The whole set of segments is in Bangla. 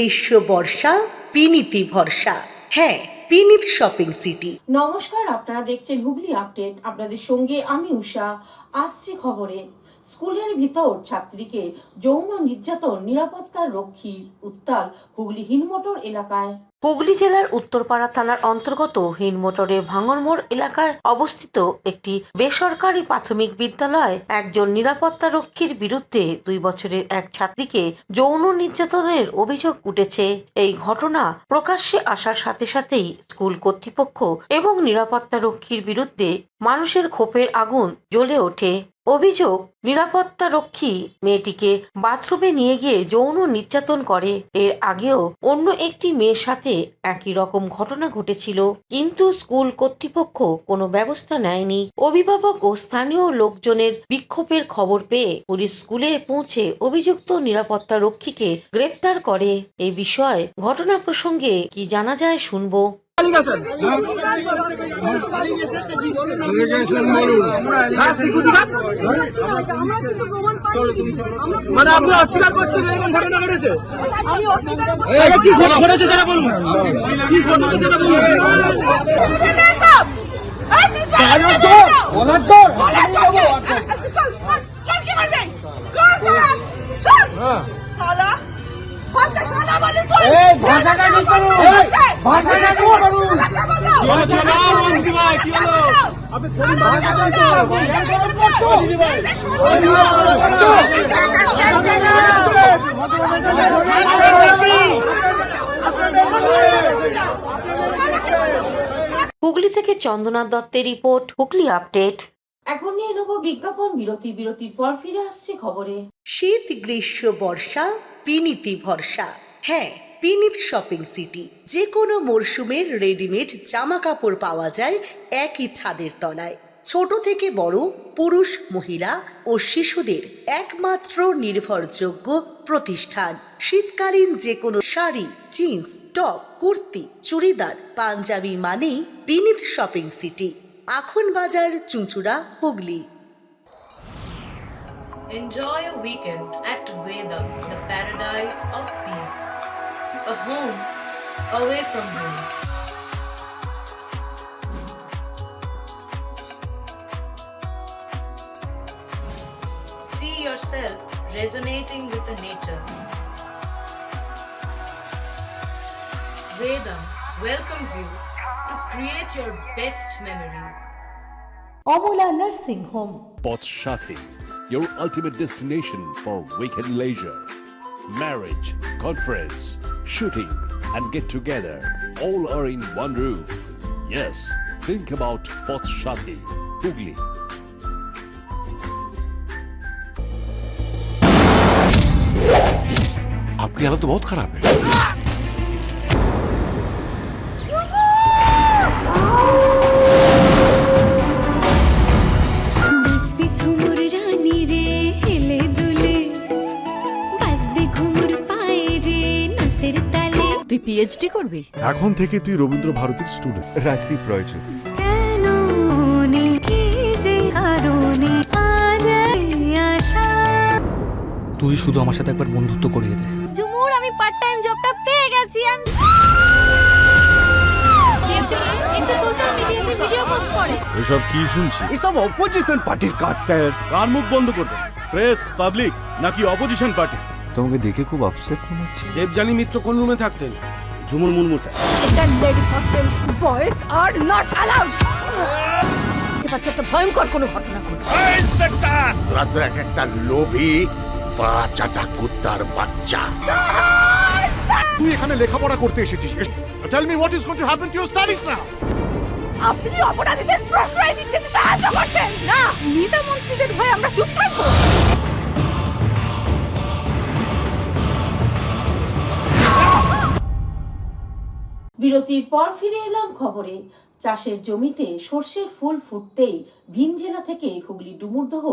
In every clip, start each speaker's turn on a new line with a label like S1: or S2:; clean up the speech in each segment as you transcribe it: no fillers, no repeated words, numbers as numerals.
S1: গ্রীষ্ম বর্ষা পিনিতি ভরসা। হ্যাঁ, পিনিত শপিং সিটি।
S2: নমস্কার, আপনারা দেখছেন হুগলি আপডেট। আপনাদের সঙ্গে আমি উষা। আসছি খবরে। স্কুলের ভিতর ছাত্রীকে যৌন নির্যাতন, নিরাপত্তার রক্ষীর উত্তাল হুগলি হিনমোটর এলাকায়।
S3: হুগলি জেলার উত্তরপাড়া থানার অন্তর্গত হিনমোটরে ভাঙড়মোড় এলাকায় অবস্থিত একটি বেসরকারি প্রাথমিক বিদ্যালয়ে একজন নিরাপত্তা রক্ষীর বিরুদ্ধে 2 বছরের এক ছাত্রীকে যৌন নির্যাতনের অভিযোগ উঠেছে। এই ঘটনা প্রকাশ্যে আসার সাথে সাথেই স্কুল কর্তৃপক্ষ এবং নিরাপত্তা রক্ষীর বিরুদ্ধে মানুষের ক্ষোভের আগুন জ্বলে ওঠে। অভিযোগ, নিরাপত্তা রক্ষী মেয়েটিকে বাথরুমে নিয়ে গিয়ে যৌন নির্যাতন করে। এর আগেও অন্য একটি মেয়ের সাথে একই রকম ঘটনা ঘটেছিল, কিন্তু স্কুল কর্তৃপক্ষ কোনো ব্যবস্থা নেয়নি। অভিভাবক ও স্থানীয় লোকজনের বিক্ষোভের খবর পেয়ে পুলিশ স্কুলে পৌঁছে অভিযুক্ত নিরাপত্তা রক্ষীকে গ্রেপ্তার করে। এই বিষয়ে ঘটনা প্রসঙ্গে কি জানা যায় শুনবো।
S4: মানে আপনি অস্বীকার করছেন এরকম ঘটনা ঘটেছে? কি ঘটেছে সেটা বলুন, কি ঘটেছে সেটা বলুন। ভাষাটা ঠিক করুন, ভাষাটা ঠিক করুন।
S3: হুগলি থেকে চন্দনা দত্তের রিপোর্ট, হুগলি আপডেট।
S2: এখন নিয়ে নেব বিজ্ঞাপন বিরতি। বিরতির পর ফিরে আসছি খবরে।
S1: শীত গ্রীষ্ম বর্ষা পিনিতি ভরসা। হ্যাঁ, পিনিত শপিং সিটি। যে কোনো মরশুমের রেডিমেড জামা কাপড় পাওয়া যায় একই ছাদের তলায়। ছোট থেকে বড়, পুরুষ মহিলা ও শিশুদের একমাত্র নির্ভরযোগ্য প্রতিষ্ঠান। শীতকালীন যে কোনো শাড়ি, জিন্স, টপ, কুর্তি, চুড়িদার, পাঞ্জাবি মানেই পিনিত শপিং সিটি। আখন বাজার, চুঁচুড়া, Hooghly.
S5: Enjoy a weekend at Vedam, the paradise of peace. A home away from home. See yourself resonating with the nature. Vedam welcomes you to create your best memories.
S1: Amala nursing home.
S6: Potshati, your ultimate destination for weekend leisure. Marriage, conference, shooting, and get together all are in one roof. Yes, think about Potshati, Hugli.
S7: आपकी हालत तो बहुत खराब है।
S8: তুই পিএইচডি করবি?
S7: এখন থেকে তুই রবীন্দ্র ভারতীর স্টুডেন্ট। রাজদীপ রয় চৌধুরী।
S9: তুই শুধু আমার সাথে একবার বন্ধুত্ব করিয়ে দে।
S8: জুমুর, আমি পার্ট টাইম জবটা পেয়ে গেছি। একটু সোশ্যাল মিডিয়াতে ভিডিও পোস্ট করে।
S7: এসব কি শুনছি?
S4: এসব অপোজিশন পার্টির কাজ স্যার। কার মুখ বন্ধ করবেন? প্রেস, পাবলিক নাকি অপোজিশন পার্টি?
S7: তোমাকে দেখে খুব আপসেট মনে হচ্ছে।
S4: দেবযানী মিত্র কোন রুমে থাকতেন? ঝুমুর মুর্মু স্যার।
S8: এটা ladies hostel, boys are not allowed. বাচ্চা একটা ভয়ঙ্কর কোনো ঘটনা ঘটবে।
S4: ইন্সপেক্টর,
S7: তোরা তো এক একটা লোভী বাচ্চাটা কুত্তার বাচ্চা। তুই এখানে লেখাপড়া করতে এসেছিস। Tell me what is going to happen to your studies now.
S8: আপনি অপরাধীদের প্রশ্রয় দিতে সাহায্য করছেন না। নেতা মন্ত্রীদের ভয়ে আমরা চুপ থাকবো?
S2: বিরতির পর ফিরে এলাম খবরে। চাষের জমিতে সর্ষের ফুল ফুটতেই ভিন জেলা থেকে হুগলি ডুমুরদহ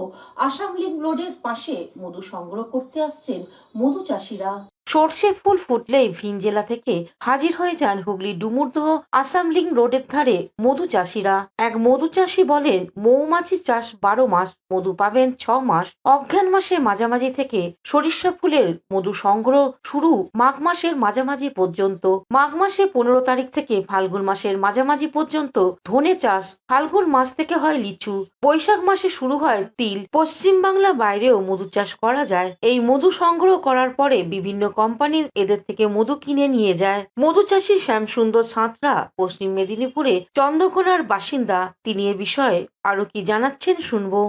S2: আসাম লিঙ্ক রোডের পাশে মধু সংগ্রহ করতে আসছেন মধু চাষিরা।
S3: সর্ষে ফুল ফুটলেই ভিন জেলা থেকে হাজির হয়ে যান হুগলি ডুমুরদহ আসাম লিঙ্ক রোডের ধারে মধু চাষিরা। এক মধু চাষি বলেন, মৌমাছি চাষ 12 মাস, মধু পাবেন 6 মাস। অঘ্রাণ মাসের মাঝামাঝি থেকে সরিষা ফুলের মধু সংগ্রহ শুরু মাঘ মাসের মাঝামাঝি পর্যন্ত। মাঘ মাসের 15 তারিখ থেকে ফাল্গুন মাসের মাঝামাঝি পর্যন্ত ধনে চাষ। ফাল্গুন মাস থেকে হয় লিচু। বৈশাখ মাসে শুরু হয় তিল। পশ্চিম বাংলা বাইরেও মধু চাষ করা যায়। এই মধু সংগ্রহ করার পরে বিভিন্ন কোম্পানি এদের থেকে মধু কিনে নিয়ে যায়। মধু চাষী শ্যামসুন্দর সাঁতরা পশ্চিম মেদিনীপুরে চন্দ্রকোনার বাসিন্দা। তিনি এ বিষয়ে আরো কি জানাচ্ছেন শুনবো।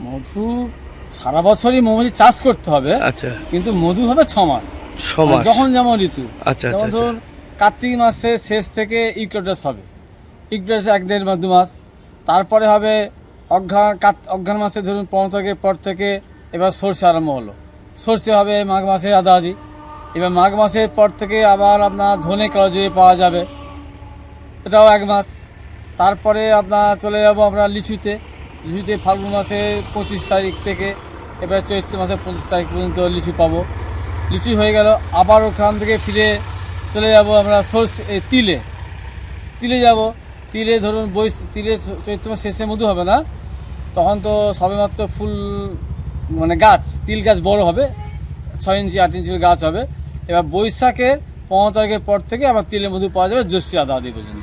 S4: মধু সারা বছরই মৌমাছি চাষ করতে হবে,
S9: আচ্ছা
S4: কিন্তু মধু হবে 6 মাস,
S9: 6 মাস
S4: যখন যেমন ঋতু।
S9: আচ্ছা
S4: যেমন
S9: আচ্ছা
S4: ধরুন কার্তিক মাসের শেষ থেকে ইকুয়েটাস হবে, ইকুয়েটাস 1-1.5 বা 2 মাস। তারপরে হবে অঘ্রাণ মাসে ধরুন 15 তারিখের পর থেকে এবার সর্ষে আরম্ভ হলো, সর্ষে হবে মাঘ মাসে আদাআদি। এবার মাঘ মাসের পর থেকে আবার আপনার ধনে কালোজিরে পাওয়া যাবে, এটাও 1 মাস। তারপরে আপনার চলে যাবো আমরা লিচুতে। লিচুতে ফাল্গুন মাসে 25 তারিখ থেকে এবার চৈত্র মাসে 25 তারিখ পর্যন্ত লিচু পাবো। লিচু হয়ে গেল, আবার ওখান থেকে ফিরে চলে যাব আমরা তিলে যাব। তিলে ধরুন তিলে চৈত্র মাস শেষে মধু হবে না, তখন তো সবেমাত্র ফুল মানে গাছ, তিল গাছ বড় হবে, 6 ইঞ্চি 8 ইঞ্চির গাছ হবে। এবার বৈশাখের 15 তারিখের পর থেকে আবার তিলে মধু পাওয়া যাবে জ্যৈষ্ঠী আদাআদি পর্যন্ত।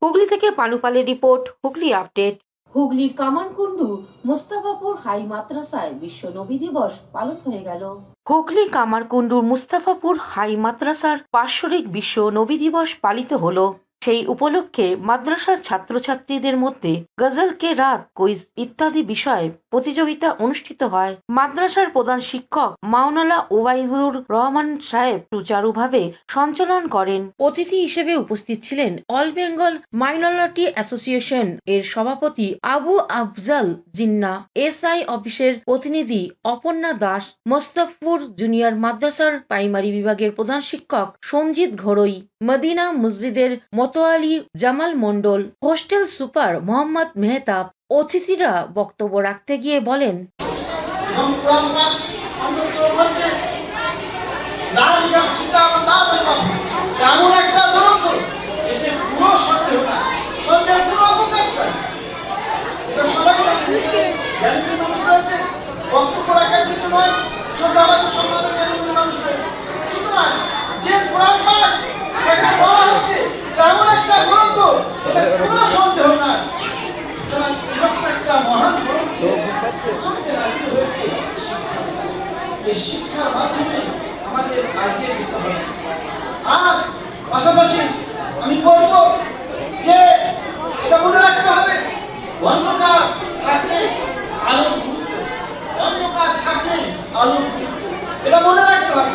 S3: হুগলি থেকে পালুপালের রিপোর্ট, হুগলি আপডেট।
S2: হুগলির কামারকুণ্ডু মোস্তাফাপুর হাই মাদ্রাসায় বিশ্ব নবী দিবস পালন হয়ে গেল।
S3: হুগলি কামারকুণ্ডুর মুস্তাফাপুর হাই মাদ্রাসার বাৎসরিক বিশ্ব নবী দিবস পালিত হলো। সেই উপলক্ষে মাদ্রাসার ছাত্রছাত্রীদের মধ্যে গজল কে রাত, কুইজ ইত্যাদি বিষয়ে প্রতিযোগিতা অনুষ্ঠিত হয়। মাদ্রাসার প্রধান শিক্ষক মাওলানা ওবাইদুর রহমান সাহেব সুচারুভাবে সঞ্চালন করেন। অতিথি হিসেবে উপস্থিত ছিলেন অল বেঙ্গল মাইনরিটি অ্যাসোসিয়েশন এর সভাপতি আবু আফজাল জিন্না, এসআই অফিসের প্রতিনিধি অপর্ণা দাস, মোস্তাফপুর জুনিয়র মাদ্রাসার প্রাইমারি বিভাগের প্রধান শিক্ষক সঞ্জিত ঘোড়ই, মদিনা মসজিদের মতোয়ালি জামাল মন্ডল, হোস্টেল সুপার মোহাম্মদ মেহতাব। অতিথিরা বক্তব্য রাখতে গিয়ে বলেন,
S10: শিক্ষার মাধ্যমে আমাদের আজকে দিতে হবে। আর পাশাপাশি আমি বলবো যে এটা মনে রাখতে হবে, অন্ধকার থাকলে আলো, অন্ধকার থাকলে আলো, এটা মনে রাখতে হবে।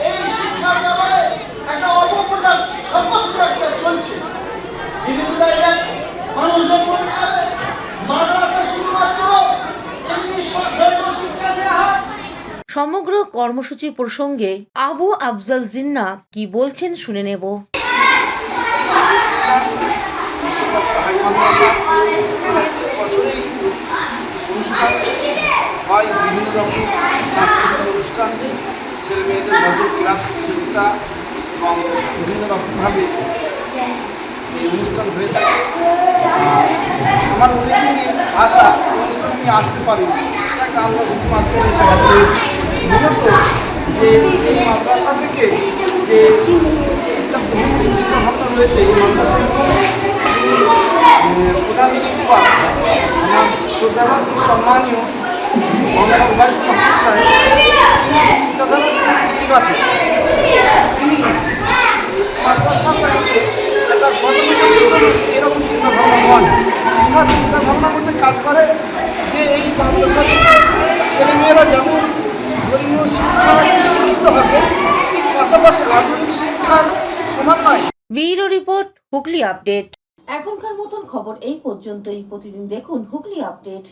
S10: এই শিক্ষার ব্যাপারে একটা অপপ্রচার সর্বত্র একটা চলছে, বিভিন্ন জায়গায় মানুষজন মনে করে মাদ্রাসা শুধুমাত্র এমনি ধর্ম শিক্ষা দেওয়া হয়।
S3: সমগ্র কর্মসূচি প্রসঙ্গে আবু আফজাল জিন্না কি বলছেন শুনে নেব।
S10: বছরেই অনুষ্ঠান হয়, বিভিন্ন রকম সাংস্কৃতিক অনুষ্ঠান, ছেলে মেয়েদের নজর ক্লাস প্রতিযোগিতা এবং বিভিন্ন রকমভাবে এই অনুষ্ঠান হয়ে থাকে। আর আমার অনেকদিনের আশা অনুষ্ঠান নিয়ে আসতে পারিনি, একটা আল্লাহ মাধ্যমে এসে হাতে হয়েছে। মূলত যে এই মাদ্রাসা থেকে যে একটা বহুমুখী চিন্তাভাবনা রয়েছে, এই মাদ্রাসার প্রধান শিক্ষক আমার শ্রদ্ধাবাদ সম্মানীয় মাওলানা ওবায়দুর রহমান সাহেব, চিন্তাধারা ইতিবাচক। তিনি মাদ্রাসাটাকে একটা গতানুগতিক জন্য এরকম চিন্তাভাবনা নয়, তার চিন্তাভাবনার মধ্যে কাজ করে যে এই মাদ্রাসার ছেলেমেয়েরা যেমন ধর্মীয় শিক্ষায় শিক্ষিত হবে, ঠিক পাশাপাশি আধুনিক শিক্ষার সমন্বয়।
S3: Bureau report, Hooghly update.
S2: এখনকার মতন খবর এই পর্যন্তই। প্রতিদিন দেখুন হুগলি আপডেট।